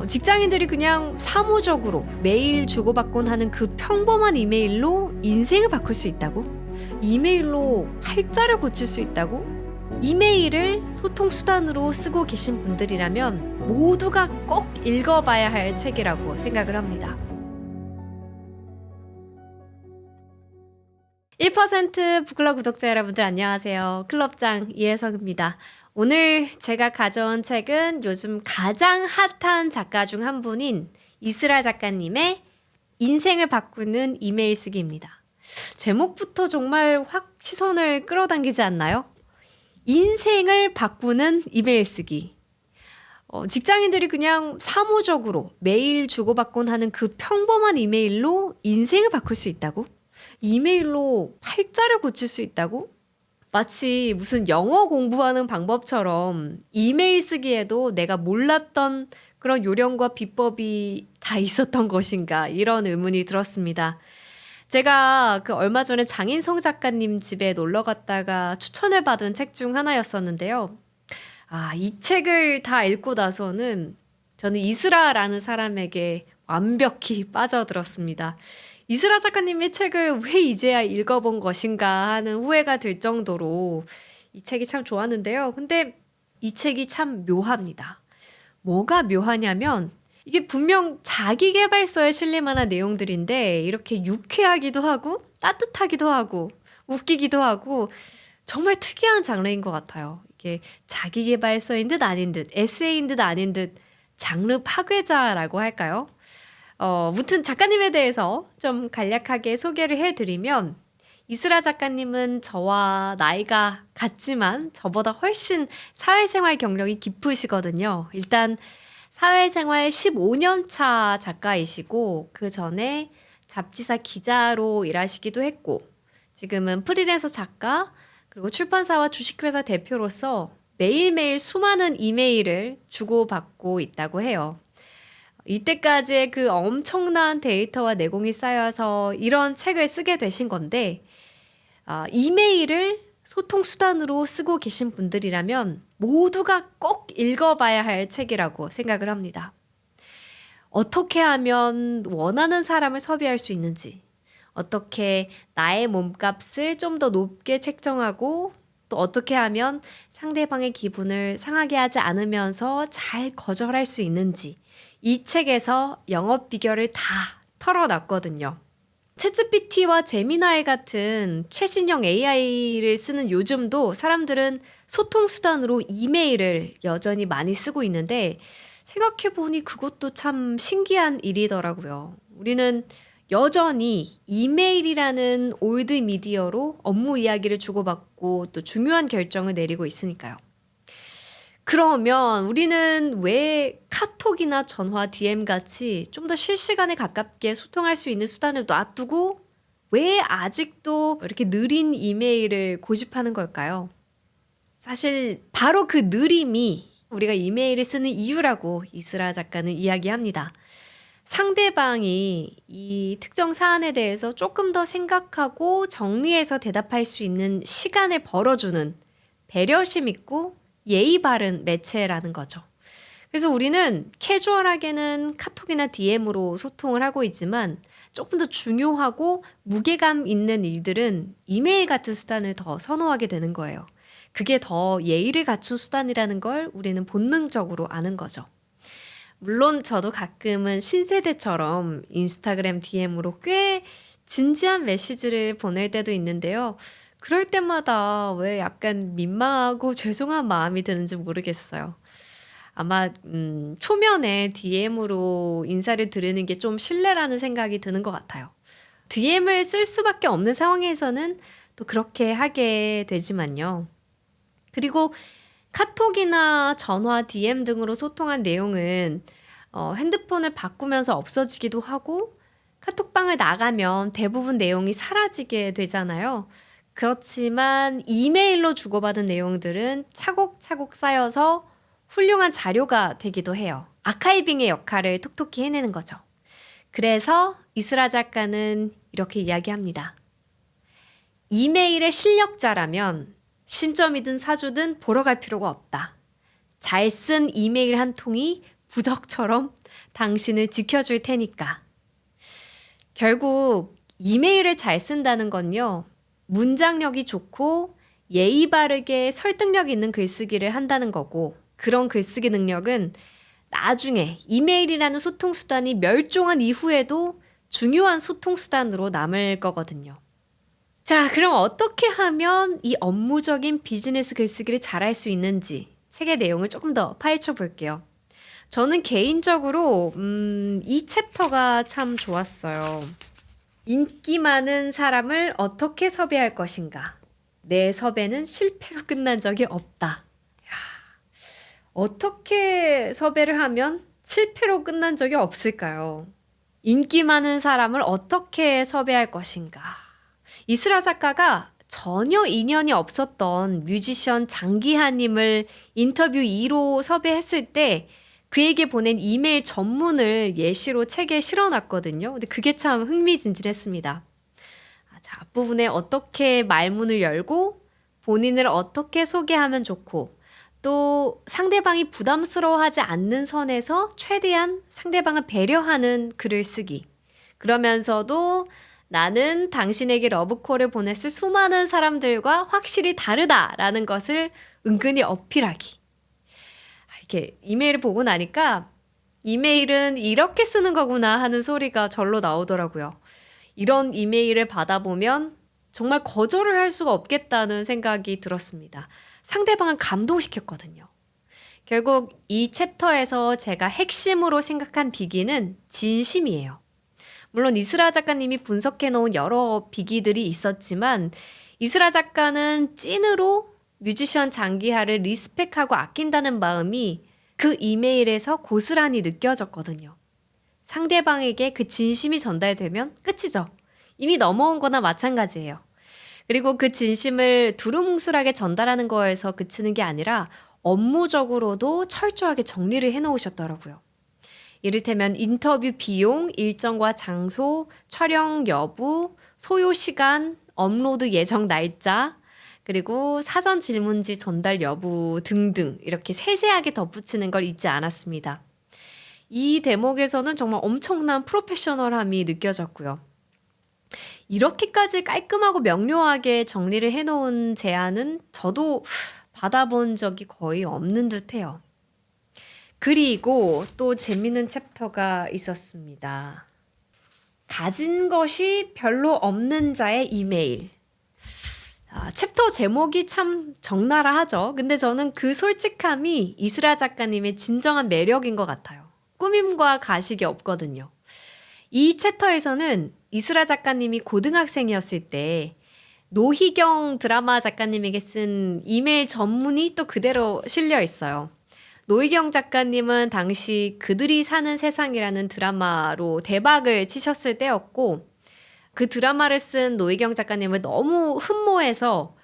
직장인들이 그냥 사무적으로 매일 주고받곤 하는 그 평범한 이메일로 인생을 바꿀 수 있다고? 이메일로 팔자를 고칠 수 있다고? 이메일을 소통 수단으로 쓰고 계신 분들이라면 모두가 꼭 읽어봐야 할 책이라고 생각을 합니다. 1% 북클럽 구독자 여러분들 안녕하세요. 클럽장 이혜성입니다. 오늘 제가 가져온 책은 요즘 가장 핫한 작가 중 한 분인 이스라 작가님의 인생을 바꾸는 이메일 쓰기입니다. 제목부터 정말 확 시선을 끌어당기지 않나요? 인생을 바꾸는 이메일 쓰기. 직장인들이 그냥 사무적으로 매일 주고받곤 하는 그 평범한 이메일로 인생을 바꿀 수 있다고? 이메일로 팔자를 고칠 수 있다고? 마치 무슨 영어 공부하는 방법처럼 이메일 쓰기에도 내가 몰랐던 그런 요령과 비법이 다 있었던 것인가 이런 의문이 들었습니다. 제가 얼마 전에 장인성 작가님 집에 놀러 갔다가 추천을 받은 책 중 하나였었는데요. 이 책을 다 읽고 나서는 저는 이스라라는 사람에게 완벽히 빠져들었습니다. 이스라 작가님의 책을 왜 이제야 읽어본 것인가 하는 후회가 들 정도로 이 책이 참 좋았는데요. 근데 이 책이 참 묘합니다. 뭐가 묘하냐면 이게 분명 자기계발서에 실릴 만한 내용들인데 이렇게 유쾌하기도 하고 따뜻하기도 하고 웃기기도 하고 정말 특이한 장르인 것 같아요. 이게 자기계발서인 듯 아닌 듯 에세이인 듯 아닌 듯 장르 파괴자라고 할까요? 무튼 작가님에 대해서 좀 간략하게 소개를 해드리면 이스라 작가님은 저와 나이가 같지만 저보다 훨씬 사회생활 경력이 깊으시거든요. 일단 사회생활 15년 차 작가이시고 그 전에 잡지사 기자로 일하시기도 했고 지금은 프리랜서 작가 그리고 출판사와 주식회사 대표로서 매일매일 수많은 이메일을 주고받고 있다고 해요. 이때까지의 그 엄청난 데이터와 내공이 쌓여서 이런 책을 쓰게 되신 건데 이메일을 소통 수단으로 쓰고 계신 분들이라면 모두가 꼭 읽어봐야 할 책이라고 생각을 합니다. 어떻게 하면 원하는 사람을 섭외할 수 있는지, 어떻게 나의 몸값을 좀 더 높게 책정하고 또 어떻게 하면 상대방의 기분을 상하게 하지 않으면서 잘 거절할 수 있는지 이 책에서 영업 비결을 다 털어놨거든요. 챗GPT와 제미나이 같은 최신형 AI를 쓰는 요즘도 사람들은 소통 수단으로 이메일을 여전히 많이 쓰고 있는데 생각해보니 그것도 참 신기한 일이더라고요. 우리는 여전히 이메일이라는 올드 미디어로 업무 이야기를 주고받고 또 중요한 결정을 내리고 있으니까요. 그러면 우리는 왜 카톡이나 전화, DM 같이 좀 더 실시간에 가깝게 소통할 수 있는 수단을 놔두고 왜 아직도 이렇게 느린 이메일을 고집하는 걸까요? 사실 바로 그 느림이 우리가 이메일을 쓰는 이유라고 이스라 작가는 이야기합니다. 상대방이 이 특정 사안에 대해서 조금 더 생각하고 정리해서 대답할 수 있는 시간을 벌어주는 배려심 있고 예의 바른 매체라는 거죠. 그래서 우리는 캐주얼하게는 카톡이나 DM으로 소통을 하고 있지만 조금 더 중요하고 무게감 있는 일들은 이메일 같은 수단을 더 선호하게 되는 거예요. 그게 더 예의를 갖춘 수단이라는 걸 우리는 본능적으로 아는 거죠. 물론 저도 가끔은 신세대처럼 인스타그램 DM으로 꽤 진지한 메시지를 보낼 때도 있는데요. 그럴 때마다 왜 약간 민망하고 죄송한 마음이 드는지 모르겠어요. 아마 초면에 DM으로 인사를 드리는 게 좀 실례라는 생각이 드는 것 같아요. DM을 쓸 수밖에 없는 상황에서는 또 그렇게 하게 되지만요. 그리고 카톡이나 전화, DM 등으로 소통한 내용은 핸드폰을 바꾸면서 없어지기도 하고 카톡방을 나가면 대부분 내용이 사라지게 되잖아요. 그렇지만 이메일로 주고받은 내용들은 차곡차곡 쌓여서 훌륭한 자료가 되기도 해요. 아카이빙의 역할을 톡톡히 해내는 거죠. 그래서 이스라 작가는 이렇게 이야기합니다. 이메일의 실력자라면 신점이든 사주든 보러 갈 필요가 없다. 잘 쓴 이메일 한 통이 부적처럼 당신을 지켜줄 테니까. 결국 이메일을 잘 쓴다는 건요. 문장력이 좋고 예의 바르게 설득력 있는 글쓰기를 한다는 거고, 그런 글쓰기 능력은 나중에 이메일이라는 소통수단이 멸종한 이후에도 중요한 소통수단으로 남을 거거든요. 자, 그럼 어떻게 하면 이 업무적인 비즈니스 글쓰기를 잘할 수 있는지 책의 내용을 조금 더 파헤쳐 볼게요. 저는 개인적으로 이 챕터가 참 좋았어요. 인기 많은 사람을 어떻게 섭외할 것인가? 내 섭외는 실패로 끝난 적이 없다. 어떻게 섭외를 하면 실패로 끝난 적이 없을까요? 인기 많은 사람을 어떻게 섭외할 것인가? 이스라 작가가 전혀 인연이 없었던 뮤지션 장기하님을 인터뷰 2로 섭외했을 때 그에게 보낸 이메일 전문을 예시로 책에 실어놨거든요. 근데 그게 참 흥미진진했습니다. 자, 앞부분에 어떻게 말문을 열고 본인을 어떻게 소개하면 좋고 또 상대방이 부담스러워하지 않는 선에서 최대한 상대방을 배려하는 글을 쓰기. 그러면서도 나는 당신에게 러브콜을 보냈을 수많은 사람들과 확실히 다르다라는 것을 은근히 어필하기. 이렇게 이메일을 보고 나니까 이메일은 이렇게 쓰는 거구나 하는 소리가 절로 나오더라고요. 이런 이메일을 받아보면 정말 거절을 할 수가 없겠다는 생각이 들었습니다. 상대방을 감동시켰거든요. 결국 이 챕터에서 제가 핵심으로 생각한 비기는 진심이에요. 물론 이스라 작가님이 분석해 놓은 여러 비기들이 있었지만 이스라 작가는 찐으로 뮤지션 장기하를 리스펙하고 아낀다는 마음이 그 이메일에서 고스란히 느껴졌거든요. 상대방에게 그 진심이 전달되면 끝이죠. 이미 넘어온 거나 마찬가지예요. 그리고 그 진심을 두루뭉술하게 전달하는 거에서 그치는 게 아니라 업무적으로도 철저하게 정리를 해놓으셨더라고요. 이를테면 인터뷰 비용, 일정과 장소, 촬영 여부, 소요 시간, 업로드 예정 날짜, 그리고 사전 질문지 전달 여부 등등 이렇게 세세하게 덧붙이는 걸 잊지 않았습니다. 이 대목에서는 정말 엄청난 프로페셔널함이 느껴졌고요. 이렇게까지 깔끔하고 명료하게 정리를 해놓은 제안은 저도 받아본 적이 거의 없는 듯해요. 그리고 또 재밌는 챕터가 있었습니다. 가진 것이 별로 없는 자의 이메일. 챕터 제목이 참 적나라하죠. 근데 저는 그 솔직함이 이스라 작가님의 진정한 매력인 것 같아요. 꾸밈과 가식이 없거든요. 이 챕터에서는 이스라 작가님이 고등학생이었을 때 노희경 드라마 작가님에게 쓴 이메일 전문이 또 그대로 실려 있어요. 노희경 작가님은 당시 그들이 사는 세상이라는 드라마로 대박을 치셨을 때였고 그 드라마를 쓴 노희경 작가님을 너무 흠모해서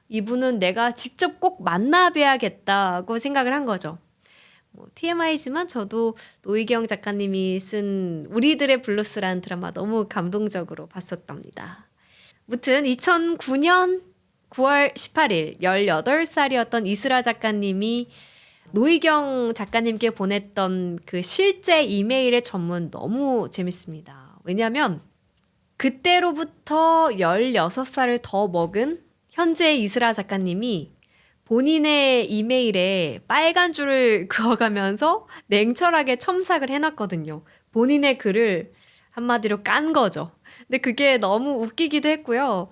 이분은 내가 직접 꼭 만나봐야겠다고 생각을 한 거죠. TMI지만 저도 노희경 작가님이 쓴 우리들의 블루스라는 드라마 너무 감동적으로 봤었답니다. 무튼 2009년 9월 18일 18살이었던 이스라 작가님이 노희경 작가님께 보냈던 그 실제 이메일의 전문 너무 재밌습니다. 왜냐하면 그때로부터 16살을 더 먹은 현재의 이스라 작가님이 본인의 이메일에 빨간 줄을 그어가면서 냉철하게 첨삭을 해놨거든요. 본인의 글을 한마디로 깐 거죠. 근데 그게 너무 웃기기도 했고요.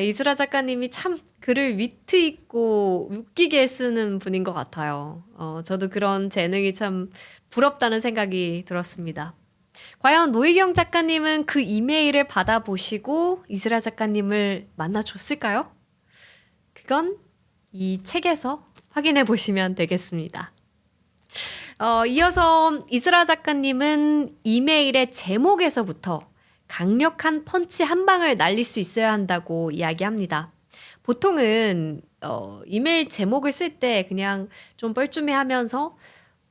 이스라 작가님이 참 글을 위트 있고 웃기게 쓰는 분인 것 같아요. 저도 그런 재능이 참 부럽다는 생각이 들었습니다. 과연 노희경 작가님은 그 이메일을 받아보시고 이스라 작가님을 만나줬을까요? 그건 이 책에서 확인해 보시면 되겠습니다. 이어서 이스라 작가님은 이메일의 제목에서부터 강력한 펀치 한 방을 날릴 수 있어야 한다고 이야기합니다. 보통은 이메일 제목을 쓸 때 그냥 좀 뻘쭘해하면서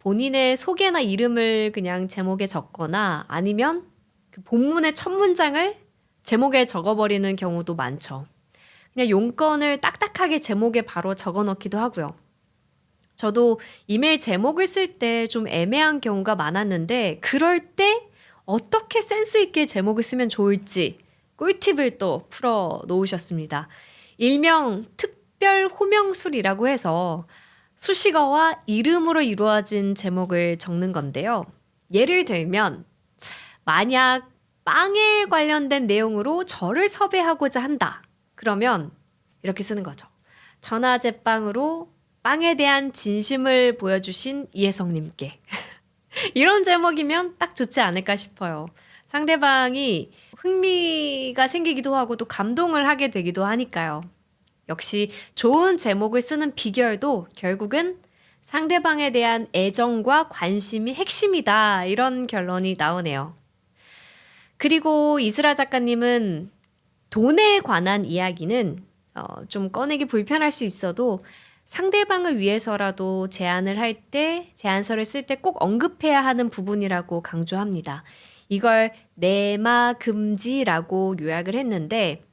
본인의 소개나 이름을 그냥 제목에 적거나 아니면 그 본문의 첫 문장을 제목에 적어버리는 경우도 많죠. 그냥 용건을 딱딱하게 제목에 바로 적어 넣기도 하고요. 저도 이메일 제목을 쓸 때 좀 애매한 경우가 많았는데 그럴 때 어떻게 센스 있게 제목을 쓰면 좋을지 꿀팁을 또 풀어 놓으셨습니다. 일명 특별 호명술이라고 해서 수식어와 이름으로 이루어진 제목을 적는 건데요. 예를 들면 만약 빵에 관련된 내용으로 저를 섭외하고자 한다. 그러면 이렇게 쓰는 거죠. 전화제빵으로 빵에 대한 진심을 보여주신 이혜성님께. 이런 제목이면 딱 좋지 않을까 싶어요. 상대방이 흥미가 생기기도 하고 또 감동을 하게 되기도 하니까요. 역시 좋은 제목을 쓰는 비결도 결국은 상대방에 대한 애정과 관심이 핵심이다. 이런 결론이 나오네요. 그리고 이슬아 작가님은 돈에 관한 이야기는 좀 꺼내기 불편할 수 있어도 상대방을 위해서라도 제안을 할 때, 제안서를 쓸 때 꼭 언급해야 하는 부분이라고 강조합니다. 이걸 내마 금지라고 요약을 했는데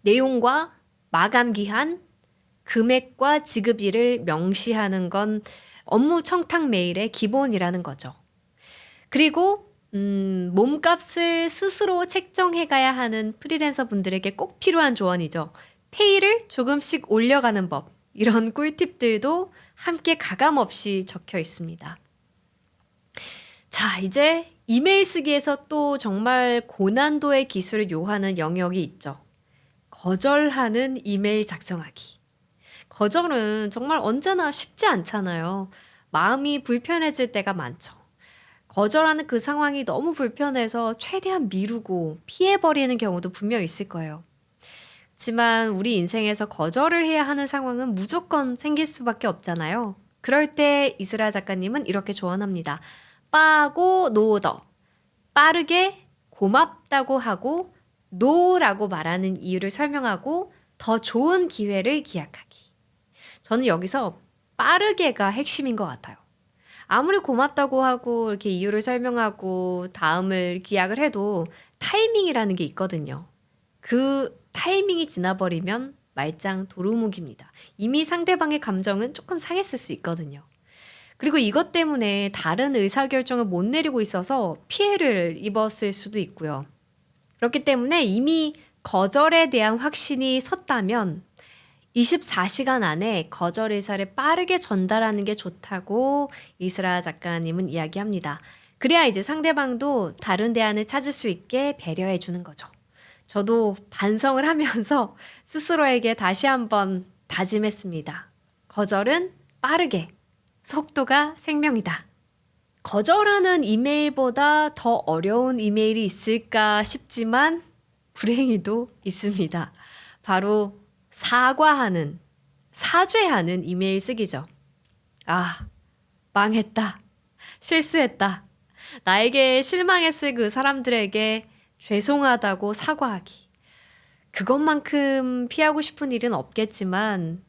내용과 마감 기한, 금액과 지급일을 명시하는 건 업무 청탁 메일의 기본이라는 거죠. 그리고 몸값을 스스로 책정해 가야 하는 프리랜서 분들에게 꼭 필요한 조언이죠. 페이를 조금씩 올려가는 법. 이런 꿀팁들도 함께 가감없이 적혀 있습니다. 자, 이제 이메일 쓰기에서 또 정말 고난도의 기술을 요하는 영역이 있죠. 거절하는 이메일 작성하기. 거절은 정말 언제나 쉽지 않잖아요. 마음이 불편해질 때가 많죠. 거절하는 그 상황이 너무 불편해서 최대한 미루고 피해버리는 경우도 분명 있을 거예요. 하지만 우리 인생에서 거절을 해야 하는 상황은 무조건 생길 수밖에 없잖아요. 그럴 때 이슬아 작가님은 이렇게 조언합니다. 빠고 노더. 빠르게 고맙다고 하고 노라고 말하는 이유를 설명하고 더 좋은 기회를 기약하기. 저는 여기서 빠르게가 핵심인 것 같아요. 아무리 고맙다고 하고 이렇게 이유를 설명하고 다음을 기약을 해도 타이밍이라는 게 있거든요. 그 타이밍이 지나버리면 말짱 도루묵입니다. 이미 상대방의 감정은 조금 상했을 수 있거든요. 그리고 이것 때문에 다른 의사결정을 못 내리고 있어서 피해를 입었을 수도 있고요. 그렇기 때문에 이미 거절에 대한 확신이 섰다면 24시간 안에 거절 의사를 빠르게 전달하는 게 좋다고 이슬아 작가님은 이야기합니다. 그래야 이제 상대방도 다른 대안을 찾을 수 있게 배려해 주는 거죠. 저도 반성을 하면서 스스로에게 다시 한번 다짐했습니다. 거절은 빠르게, 속도가 생명이다. 거절하는 이메일보다 더 어려운 이메일이 있을까 싶지만 불행히도 있습니다. 바로 사과하는, 사죄하는 이메일 쓰기죠. 아, 망했다. 실수했다. 나에게 실망했을 그 사람들에게 죄송하다고 사과하기. 그것만큼 피하고 싶은 일은 없겠지만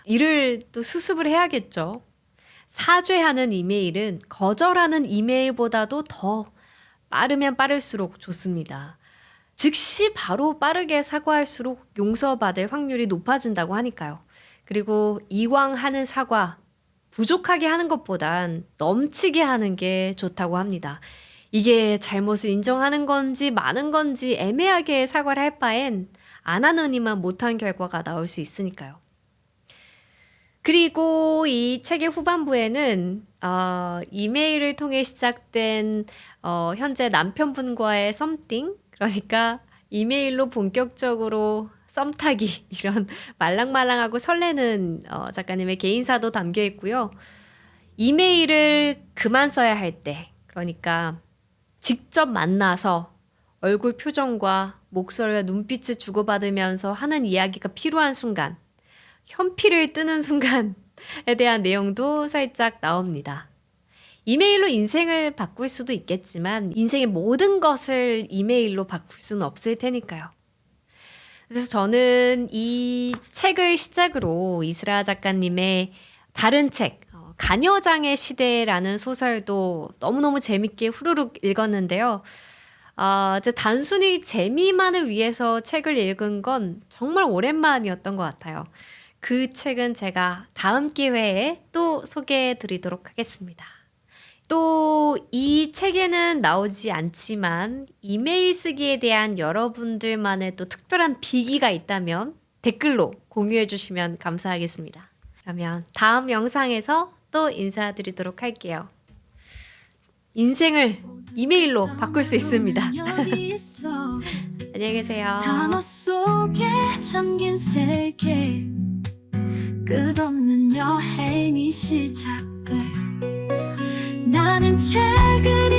이를 또 수습을 해야겠죠. 사죄하는 이메일은 거절하는 이메일보다도 더 빠르면 빠를수록 좋습니다. 즉시 바로 빠르게 사과할수록 용서받을 확률이 높아진다고 하니까요. 그리고 이왕 하는 사과, 부족하게 하는 것보단 넘치게 하는 게 좋다고 합니다. 이게 잘못을 인정하는 건지 많은 건지 애매하게 사과를 할 바엔 안 하느니만 못한 결과가 나올 수 있으니까요. 그리고 이 책의 후반부에는 이메일을 통해 시작된 현재 남편분과의 썸띵, 그러니까 이메일로 본격적으로 썸 타기 이런 말랑말랑하고 설레는 작가님의 개인사도 담겨 있고요. 이메일을 그만 써야 할 때, 그러니까 직접 만나서 얼굴 표정과 목소리와 눈빛을 주고받으면서 하는 이야기가 필요한 순간, 현피를 뜨는 순간에 대한 내용도 살짝 나옵니다. 이메일로 인생을 바꿀 수도 있겠지만 인생의 모든 것을 이메일로 바꿀 수는 없을 테니까요. 그래서 저는 이 책을 시작으로 이슬아 작가님의 다른 책, 가녀장의 시대라는 소설도 너무너무 재밌게 후루룩 읽었는데요. 이제 단순히 재미만을 위해서 책을 읽은 건 정말 오랜만이었던 것 같아요. 그 책은 제가 다음 기회에 또 소개해 드리도록 하겠습니다. 또 이 책에는 나오지 않지만 이메일 쓰기에 대한 여러분들만의 또 특별한 비기가 있다면 댓글로 공유해 주시면 감사하겠습니다. 그러면 다음 영상에서 또 인사드리도록 할게요. 인생을 이메일로 바꿀 수 있습니다. 안녕히 계세요. 단어 속에 잠긴 세계 끝없는 여행이 시작돼 나는 책을